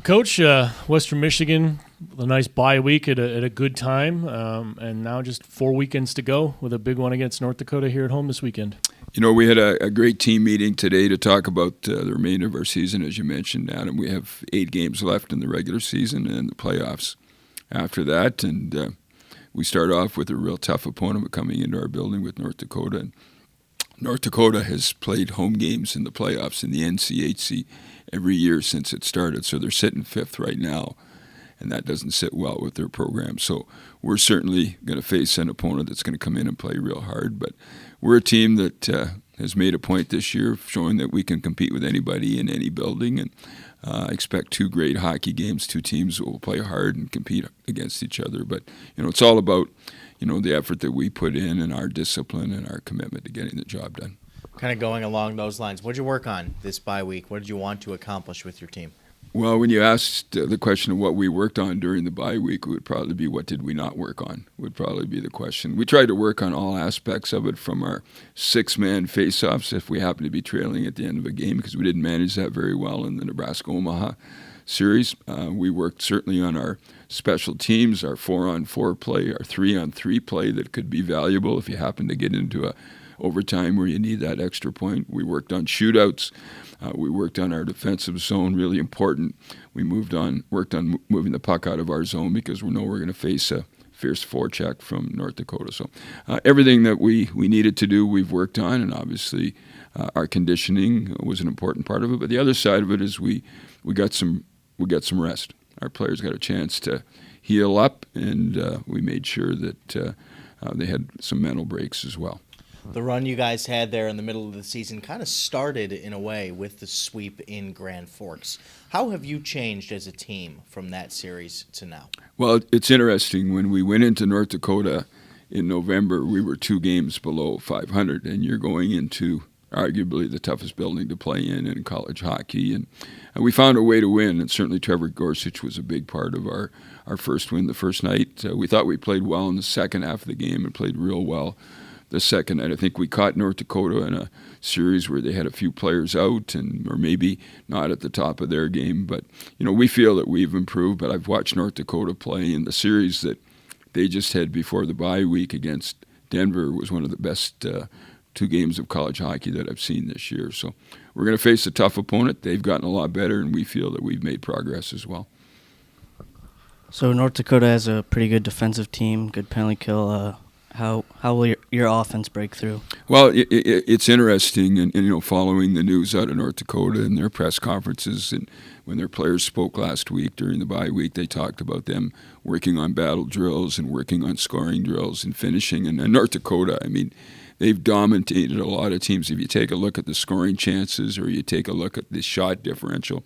Coach, Western Michigan, a nice bye week at a good time, and now just 4 weekends to go with a big one against North Dakota here at home this weekend. You know, we had a great team meeting today to talk about the remainder of our season, as you mentioned, Adam. We have 8 games left in the regular season and the playoffs after that, and we start off with a real tough opponent coming into our building with North Dakota. And North Dakota has played home games in the playoffs in the NCHC every year since it started, so they're sitting 5th right now, and that doesn't sit well with their program. So we're certainly going to face an opponent that's going to come in and play real hard, but we're a team that has made a point this year of showing that we can compete with anybody in any building, and I expect 2 great hockey games, 2 teams that will play hard and compete against each other. But, you know, it's all about, you know, the effort that we put in and our discipline and our commitment to getting the job done. Kind of going along those lines, what did you work on this bye week? What did you want to accomplish with your team? Well, when you asked the question of what we worked on during the bye week, it would probably be what did we not work on, would probably be the question. We tried to work on all aspects of it, from our 6-man face-offs if we happen to be trailing at the end of a game, because we didn't manage that very well in the Nebraska-Omaha series. We worked certainly on our special teams, our 4-on-4 play, our 3-on-3 play that could be valuable if you happen to get into a overtime where you need that extra point. We worked on shootouts. We worked on our defensive zone, really important. We worked on moving the puck out of our zone because we know we're going to face a fierce forecheck from North Dakota. So everything that we needed to do, we've worked on, and obviously our conditioning was an important part of it. But the other side of it is we got some rest. Our players got a chance to heal up, and we made sure that they had some mental breaks as well. The run you guys had there in the middle of the season kind of started, in a way, with the sweep in Grand Forks. How have you changed as a team from that series to now? Well, it's interesting. When we went into North Dakota in November, we were 2 games below 500, and you're going into arguably the toughest building to play in college hockey. And we found a way to win, and certainly Trevor Gorsuch was a big part of our first win the first night. We thought we played well in the second half of the game and played real well the second night. I think we caught North Dakota in a series where they had a few players out or maybe not at the top of their game. But, you know, we feel that we've improved. But I've watched North Dakota play in the series that they just had before the bye week against Denver. Was one of the best 2 games of college hockey that I've seen this year. So we're going to face a tough opponent. They've gotten a lot better, and we feel that we've made progress as well. So North Dakota has a pretty good defensive team, good penalty kill. How will your offense break through? Well, it's interesting, and you know, following the news out of North Dakota and their press conferences, and when their players spoke last week during the bye week, they talked about them working on battle drills and working on scoring drills and finishing. And North Dakota, I mean, they've dominated a lot of teams. If you take a look at the scoring chances or you take a look at the shot differential,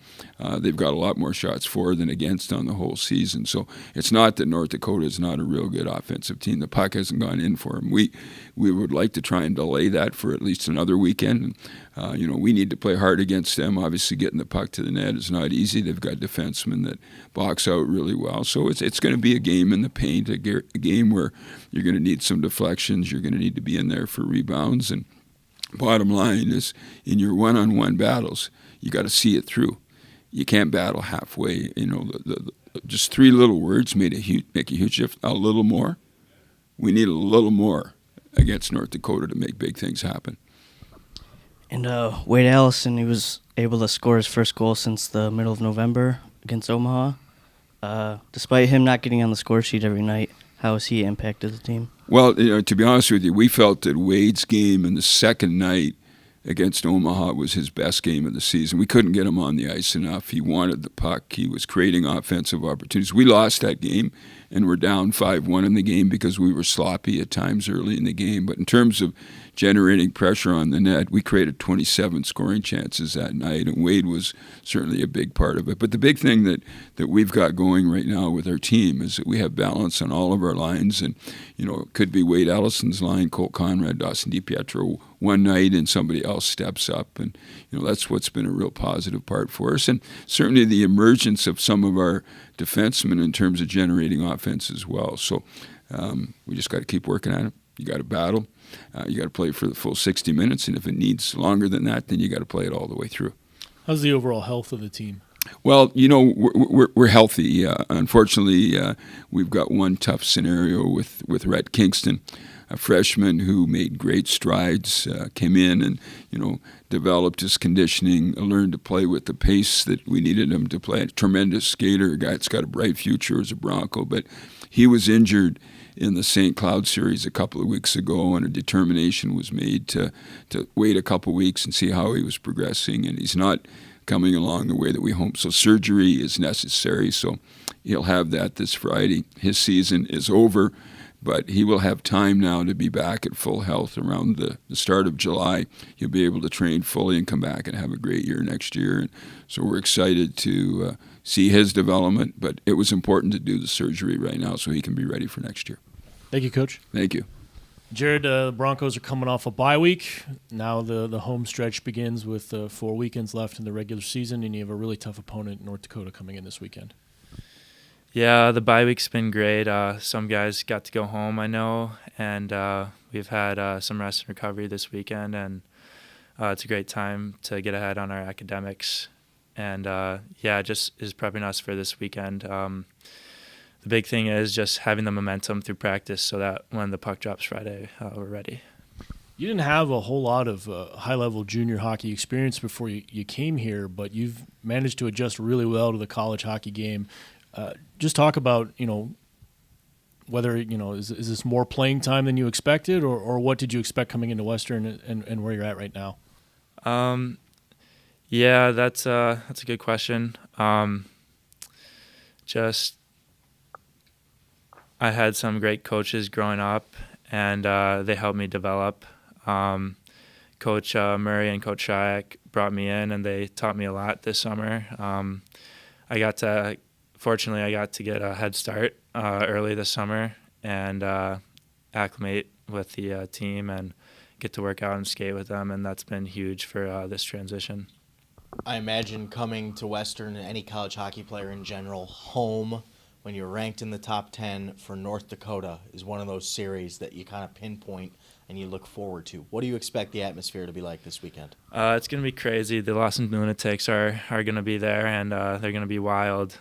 they've got a lot more shots for than against on the whole season. So it's not that North Dakota is not a real good offensive team. The puck hasn't gone in for them. We would like to try and delay that for at least another weekend. You know, we need to play hard against them. Obviously, getting the puck to the net is not easy. They've got defensemen that box out really well. So it's going to be a game in the paint, a game where you're going to need some deflections. You're going to need to be in there for rebounds. And bottom line is, in your one-on-one battles, you got to see it through. You can't battle halfway. You know, just 3 little words make a huge difference. A little more. We need a little more against North Dakota to make big things happen. And Wade Allison, he was able to score his first goal since the middle of November against Omaha. Despite him not getting on the score sheet every night, how has he impacted the team? Well, you know, to be honest with you, we felt that Wade's game in the second night against Omaha was his best game of the season. We couldn't get him on the ice enough. He wanted the puck. He was creating offensive opportunities. We lost that game, and we're down 5-1 in the game because we were sloppy at times early in the game. But in terms of generating pressure on the net, we created 27 scoring chances that night, and Wade was certainly a big part of it. But the big thing that we've got going right now with our team is that we have balance on all of our lines, and you know, it could be Wade Allison's line, Colt Conrad, Dawson DiPietro one night, and somebody else steps up, and you know, that's what's been a real positive part for us. And certainly the emergence of some of our defensemen in terms of generating offense as well. So we just got to keep working at it. You got to battle. You got to play for the full 60 minutes, and if it needs longer than that, then you got to play it all the way through. How's the overall health of the team? Well, we're healthy. Unfortunately, we've got one tough scenario with Rhett Kingston, a freshman who made great strides, came in and developed his conditioning, learned to play with the pace that we needed him to play. A tremendous skater, a guy that's got a bright future as a Bronco, but he was injured in the St. Cloud series a couple of weeks ago, and a determination was made to wait a couple of weeks and see how he was progressing, and he's not coming along the way that we hope. So surgery is necessary, so he'll have that this Friday. His season is over, but he will have time now to be back at full health around the start of July. He'll be able to train fully and come back and have a great year next year. And so we're excited to see his development, but it was important to do the surgery right now so he can be ready for next year. Thank you, Coach. Thank you. Jared, the Broncos are coming off a bye week. Now the home stretch begins with 4 weekends left in the regular season, and you have a really tough opponent, North Dakota, coming in this weekend. Yeah, the bye week's been great. Some guys got to go home, I know, and we've had some rest and recovery this weekend, and it's a great time to get ahead on our academics. And, just is prepping us for this weekend. The big thing is just having the momentum through practice so that when the puck drops Friday, we're ready. You didn't have a whole lot of high-level junior hockey experience before you came here, but you've managed to adjust really well to the college hockey game. Just talk about, whether, is this more playing time than you expected, or what did you expect coming into Western and where you're at right now? Yeah, that's a good question. I had some great coaches growing up, and they helped me develop. Coach Murray and Coach Shayak brought me in, and they taught me a lot this summer. Fortunately, I got to get a head start early this summer and acclimate with the team and get to work out and skate with them, and that's been huge for this transition. I imagine coming to Western, any college hockey player in general, home when you're ranked in the top 10 for North Dakota is one of those series that you kind of pinpoint and you look forward to. What do you expect the atmosphere to be like this weekend? It's going to be crazy. The Lawson Lunatics are going to be there, and they're going to be wild.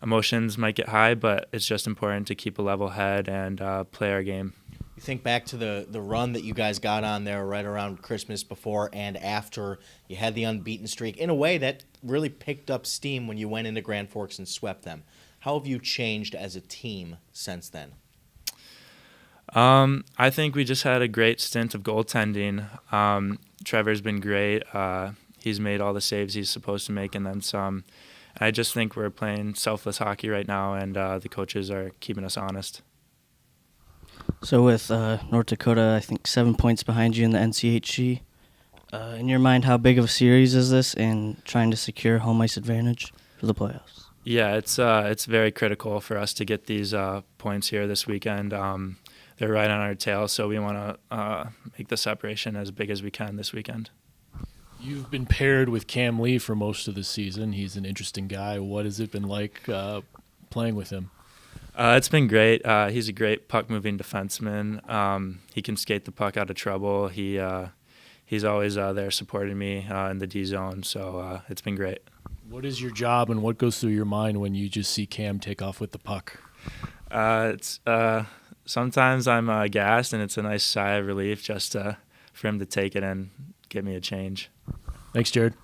Emotions might get high, but it's just important to keep a level head and play our game. You think back to the run that you guys got on there right around Christmas before and after. You had the unbeaten streak in a way that really picked up steam when you went into Grand Forks and swept them. How have you changed as a team since then? I think we just had a great stint of goaltending. Trevor's been great. He's made all the saves he's supposed to make and then some. I just think we're playing selfless hockey right now, and the coaches are keeping us honest. So with North Dakota, I think 7 points behind you in the NCHC, in your mind, how big of a series is this in trying to secure home ice advantage for the playoffs? Yeah, it's very critical for us to get these points here this weekend. They're right on our tail, so we want to make the separation as big as we can this weekend. You've been paired with Cam Lee for most of the season. He's an interesting guy. What has it been like playing with him? It's been great. He's a great puck-moving defenseman. He can skate the puck out of trouble. He's always there supporting me in the D zone, so it's been great. What is your job, and what goes through your mind when you just see Cam take off with the puck? Sometimes I'm gassed, and it's a nice sigh of relief just for him to take it and get me a change. Thanks, Jared.